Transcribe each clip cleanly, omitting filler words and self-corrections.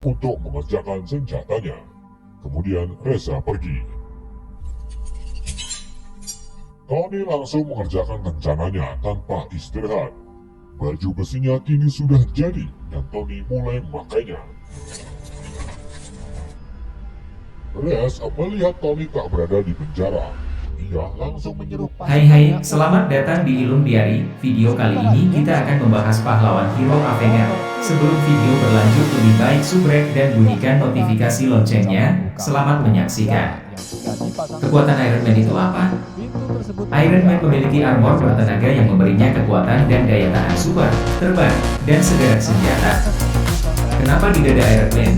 untuk mengerjakan senjatanya. Kemudian Reza pergi. Tony langsung mengerjakan rencananya tanpa istirahat. Baju besinya kini sudah jadi dan Tony mulai memakainya. Rez melihat Tony tak berada di penjara. Ia langsung menyerupai. Hai, selamat datang di Ilum Diary. Video kali ini kita akan membahas pahlawan hero Avenger. Sebelum video berlanjut, lebih baik subrek dan bunyikan notifikasi loncengnya. Selamat menyaksikan. Kekuatan Iron Man itu apa? Iron Man memiliki armor bertenaga yang memberinya kekuatan dan daya tahan super, terbang, dan segala senjata. Kenapa di dada Iron Man?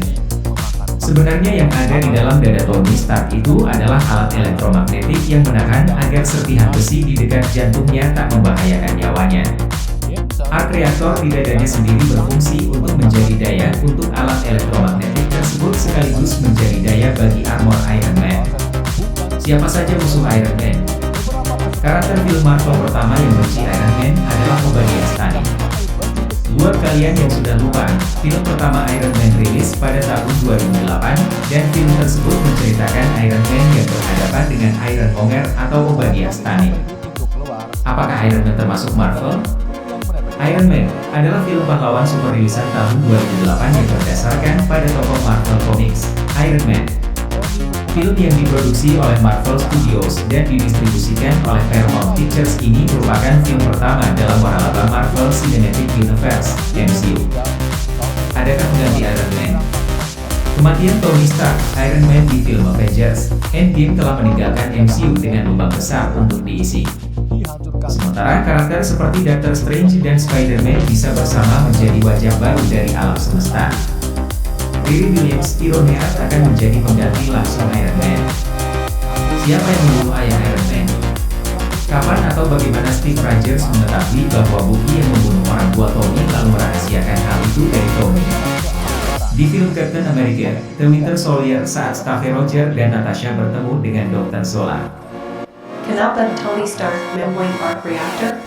Sebenarnya yang ada di dalam dada Tony Stark itu adalah alat elektromagnetik yang menahan agar serpihan besi di dekat jantungnya tak membahayakan nyawanya. Arc reaktor di dadanya sendiri berfungsi untuk menjadi daya untuk alat elektromagnetik tersebut sekaligus menjadi daya bagi armor Iron Man. Siapa saja musuh Iron Man? Karakter film Marvel pertama yang benci Iron Man adalah Obadiah Stane. Buat kalian yang sudah lupa, film pertama Iron Man rilis pada tahun 2008, dan film tersebut menceritakan Iron Man yang berhadapan dengan Ironmonger atau Obadiah Stane. Apakah Iron Man termasuk Marvel? Iron Man adalah film pahlawan super rilisan tahun 2008 yang berdasarkan pada tokoh Marvel Comics, Iron Man. Film yang diproduksi oleh Marvel Studios dan didistribusikan oleh Paramount Pictures ini merupakan film pertama dalam waralaba Marvel Cinematic Universe, MCU. Adakah pengganti Iron Man? Kematian Tony Stark, Iron Man di film Avengers Endgame telah meninggalkan MCU dengan lubang besar untuk diisi. Sementara karakter seperti Doctor Strange dan Spider-Man bisa bersama menjadi wajah baru dari alam semesta. Riri Williams Ironheart akan menjadi pengganti langsung Iron Man. Siapa yang membunuh ayah Iron Man? Kapan atau bagaimana Steve Rogers mengetahui bahwa Bucky yang membunuh orang tua Tony lalu merahasiakan hal itu dari Tony? Di film Captain America, The Winter Soldier saat Steve Rogers dan Natasha bertemu dengan Dr. Zola. Kenapa Tony Stark mempunyai arc reactor?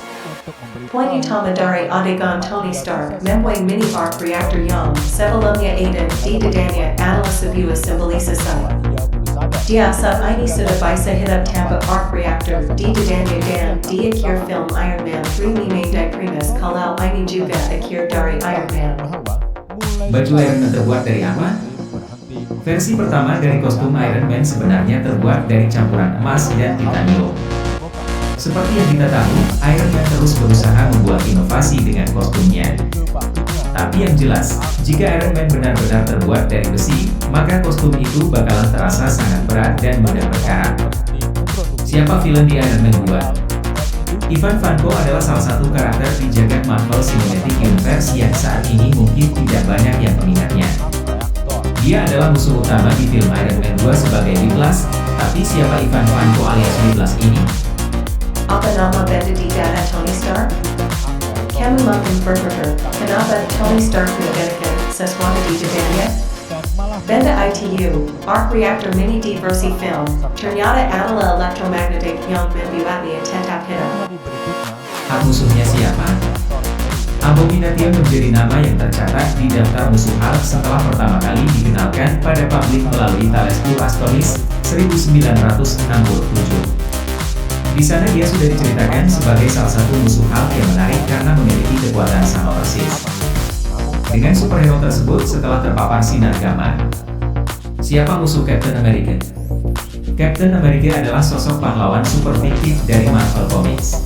Punya tamadari adegan Tony Stark mempunyai mini arc reactor yang sebelumnya ada di dadanya adalah sebuah simbolisasi. Dia saat ini sudah bisa hidup tanpa arc reactor di dadanya dan di akhir film Iron Man 3 memandai primus kalau ini juga akhir dari Iron Man. Baju Iron Man terbuat dari apa? Versi pertama dari kostum Iron Man sebenarnya terbuat dari campuran emas dan titanium. Seperti yang kita tahu, Iron Man terus berusaha membuat inovasi dengan kostumnya. Tapi yang jelas, jika Iron Man benar-benar terbuat dari besi, maka kostum itu bakalan terasa sangat berat dan mudah berkarat. Siapa villain di Iron Man 2? Ivan Vanko adalah salah satu karakter di jagat Marvel Cinematic Universe yang saat ini mungkin tidak banyak yang mengingatnya. Dia adalah musuh utama di film Iron Man 2 sebagai Whiplash, tapi siapa Ivan Vanko alias Whiplash ini? Apa nama benda di dada Tony Stark? Kamu mungkin berpikir, kenapa Tony Stark menggunakan sesuatu di dadanya? Benda ITU, arc reactor mini di versi film, ternyata adalah elektromagnetik yang membuatnya tetap hidup. Hak musuhnya siapa? Abomination menjadi nama yang tercatat di daftar musuh Hulk setelah pertama kali dikenalkan pada publik melalui Tales of Astonis 1967. Di sana dia sudah diceritakan sebagai salah satu musuh Hulk yang menarik karena memiliki kekuatan sama persis dengan superhero tersebut setelah terpapar sinar gamma. Siapa musuh Captain America? Captain America adalah sosok pahlawan super fiktif dari Marvel Comics.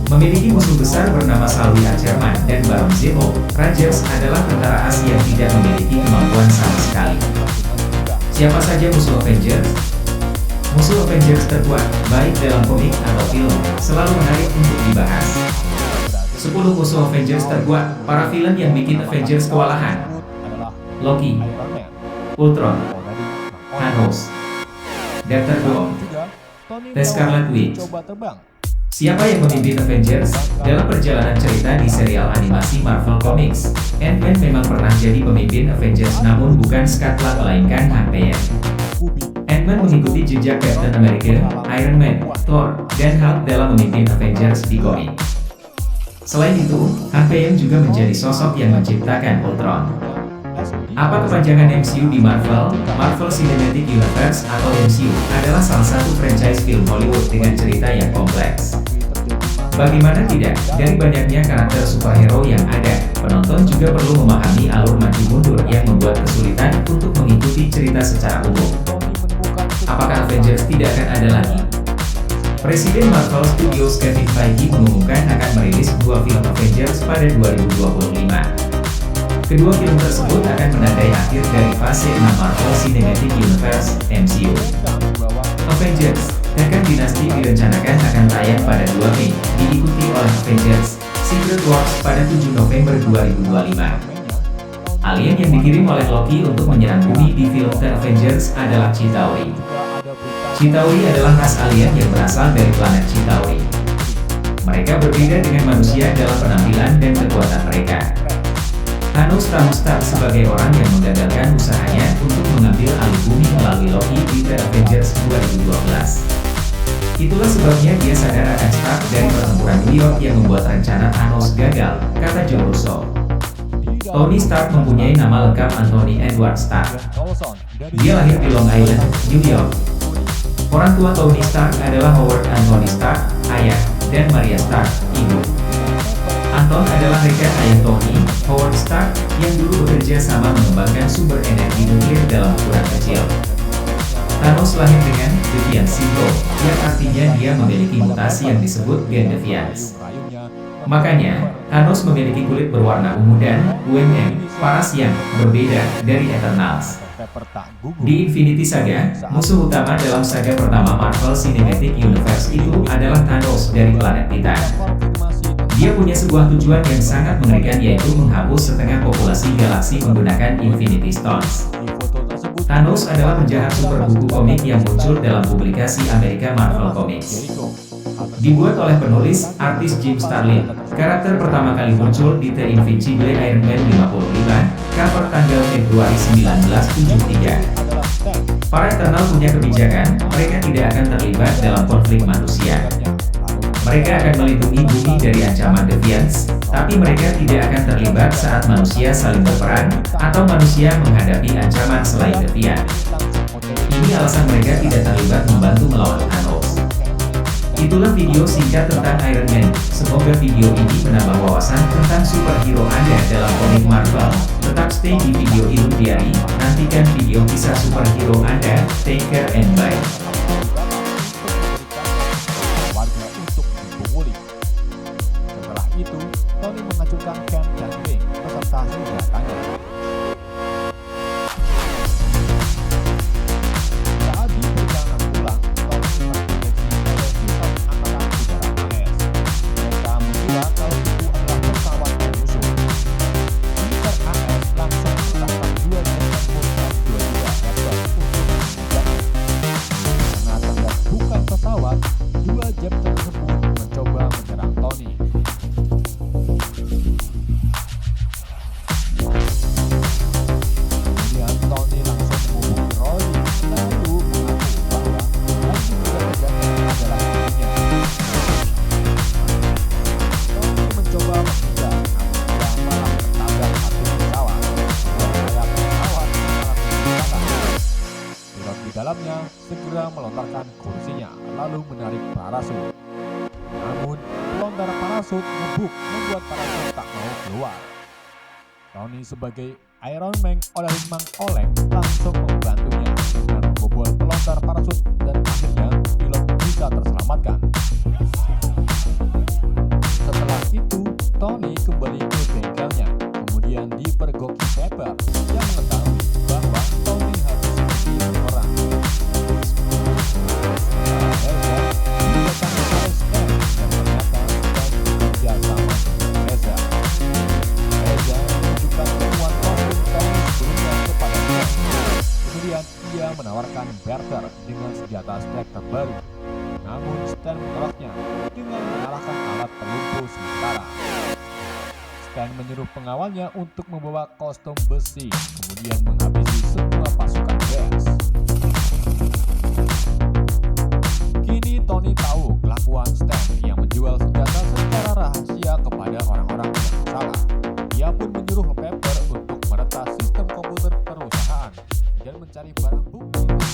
Memiliki musuh besar bernama Salwi Acherman dan Baron Zemo. Rogers adalah tentara Asia yang tidak memiliki kemampuan sama sekali. Siapa saja musuh Avengers? Musuh Avengers terkuat, baik dalam komik atau film, selalu menarik untuk dibahas. 10 musuh Avengers terkuat, para villain yang bikin Avengers kewalahan. Loki, Ultron, Thanos, Dr. Doom, The Scarlet Witch. Siapa yang memimpin Avengers? Dalam perjalanan cerita di serial animasi Marvel Comics, Ant-Man memang pernah jadi pemimpin Avengers namun bukan Scott Lang melainkan Hank Pym. Ant-Man mengikuti jejak Captain America, Iron Man, Thor, dan Hulk dalam memimpin Avengers di komik. Selain itu, Hank Pym juga menjadi sosok yang menciptakan Ultron. Apa kepanjangan MCU di Marvel? Marvel Cinematic Universe atau MCU adalah salah satu franchise film Hollywood dengan cerita yang kompleks. Bagaimana tidak, dari banyaknya karakter superhero yang ada, penonton juga perlu memahami alur maju mundur yang membuat kesulitan untuk mengikuti cerita secara umum. Apakah Avengers tidak akan ada lagi? Presiden Marvel Studios Kevin Feige mengumumkan akan merilis dua film Avengers pada 2025. Kedua film tersebut akan menandai akhir dari fase 6 Marvel Cinematic Universe (MCU). Avengers: Tekken Dynasty direncanakan akan tayang pada 2 Mei, diikuti oleh Avengers: Secret Wars pada 7 November 2025. Alien yang dikirim oleh Loki untuk menyerang bumi di film The Avengers adalah Chitauri. Chitauri adalah ras alien yang berasal dari planet Chitauri. Mereka berbeda dengan manusia dalam penampilan dan kekuatan mereka. Thanos Stark sebagai orang yang menggagalkan usahanya untuk mengambil alih bumi melalui Loki di The Avengers 2012. Itulah sebabnya dia sadar akan Stark dari pertempuran New York yang membuat rencana Thanos gagal, kata Joe Russo. Tony Stark mempunyai nama lengkap Anthony Edward Stark. Dia lahir di Long Island, New York. Orang tua Tony Stark adalah Howard Anthony Stark, ayah, dan Maria Stark, ibu. Anton adalah rekan ayah Tony, Howard Stark, yang dulu bekerja sama mengembangkan sumber energi nuklir dalam ukuran kecil. Thanos lahir dengan Deviant Syndrome, yang artinya dia memiliki mutasi yang disebut gen Deviance. Makanya, Thanos memiliki kulit berwarna ungu dan UMM, paras yang berbeda dari Eternals. Di Infinity Saga, musuh utama dalam saga pertama Marvel Cinematic Universe itu adalah Thanos dari planet Titan. Dia punya sebuah tujuan yang sangat mengerikan, yaitu menghapus setengah populasi galaksi menggunakan Infinity Stones. Thanos adalah penjahat super buku komik yang muncul dalam publikasi Amerika Marvel Comics. Dibuat oleh penulis, artis Jim Starlin, karakter pertama kali muncul di The Invincible Iron Man 55, cover tanggal Februari 1973. Para Eternal punya kebijakan, mereka tidak akan terlibat dalam konflik manusia. Mereka akan melindungi bumi dari ancaman Deviants, tapi mereka tidak akan terlibat saat manusia saling berperang, atau manusia menghadapi ancaman selain Deviant. Ini alasan mereka tidak terlibat membantu melawan Thanos. Itulah video singkat tentang Iron Man. Semoga video ini menambah wawasan tentang superhero Anda dalam komik Marvel. Tetap stay di video Illudiari, nantikan video kisah superhero Anda. Take care and bye. Setelah itu, Tony mengacungkan Ken dan Wing beserta senjatanya. Saat di perjalanan pulang, Tony terdeteksi oleh pusat angkatan udara AS. Mereka mengira kalau itu adalah pesawat musuh. Militer AS langsung mengerahkan 2 jet tempur F-22 Raptor untuk mengejarnya. Karena terlihat bukan pesawat, 2 jet tersebut mencoba menyerang Tony. Kemudian Tony langsung menghubungi Roy, lalu mengaku bahwa yang dikerjakannya adalah dirinya. Tony mencoba mengejar, namun dia malah tertabrak satu pesawat. Dua sayap pesawat mengalami kerusakan. Pilot di dalamnya segera melontarkan kursinya, lalu menarik parasut. Namun, pelontar parasut ngebuk membuat parasut tak mau keluar. Tony sebagai Iron Man oleh Mang Oleng langsung membantunya dengan membobol pelontar parasut dan akhirnya pilot bisa terselamatkan. Setelah itu, Tony kembali ke bengkelnya, kemudian dipergoki Pepper yang mengetahui bahwa Tony harus pergi orang. Sementara Elsa didatangi oleh Stan yang ternyata Stan bekerja sama dengan Reza. Reza menunjukkan temuan kostum Tony sebelumnya kepada Stan. Kemudian ia menawarkan barter dengan senjata stack terbaru. Namun Stan menolaknya dengan mengalahkan alat pelumpuh sementara. Stan menyuruh pengawalnya untuk membawa kostum besi, kemudian menghabisi semua pasukan Rex. Kini Tony tahu kelakuan Stan yang menjual senjata secara rahasia kepada orang-orang yang salah. Dia pun menyuruh Pepper untuk meretas sistem komputer mencari barang bukti